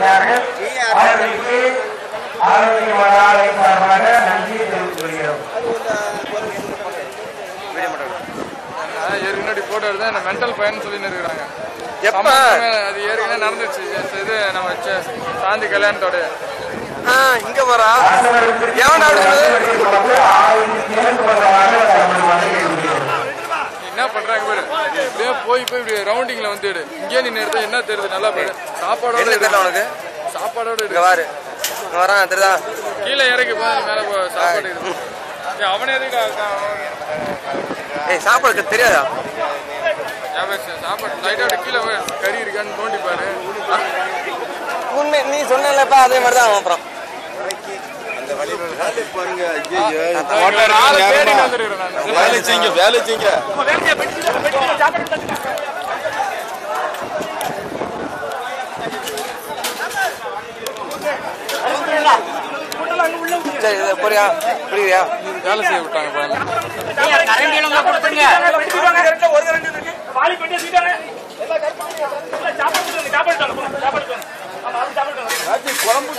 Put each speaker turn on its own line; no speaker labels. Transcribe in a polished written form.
வழங்கியிருக்கிறார்கள். அவர்களுக்கு ஆரோக்கியமான ஆலை சார்பாக நன்றி தெரிவித்துக் கொள்கிறோம்.
ஏற்கனவே போட்டோ எடுத்தா மென்டல் பயன் சொல்லி இருக்கிறாங்க. அது ஏற்கனவே நடந்துச்சு. இது நம்ம சாந்தி கல்யாணத்தோட இங்க போறா என்ன பண்றாங்க பாரு. இப்படியே போய் இப்படி ரவுண்டிங்ல வந்து இங்கே நீ எடுத்தா என்ன தெரியுது நல்லா பாரு. சாப்பாடோட தெரியல உனக்கு. சாப்பாடோட இருக்கு பாரு. வரான் தெரியுதா. கீழே இறக்கி போ மேல போ. சாப்பாடு இருக்கு. அவனே எதுக்கு சாப்பாடு தெரியாதா? சாப்பாடு லைட்டோட கீழே கறி இருக்கான்னு தோண்டி பாரு. உண்மை நீ சொன்னப்ப அதே மாதிரிதான் அவன் அப்புறம் வேலை செய்யுங்க வேலை செய்யுங்க. புரியா புரியுதா? வேலை செய்ய விட்டாங்க குழம்பு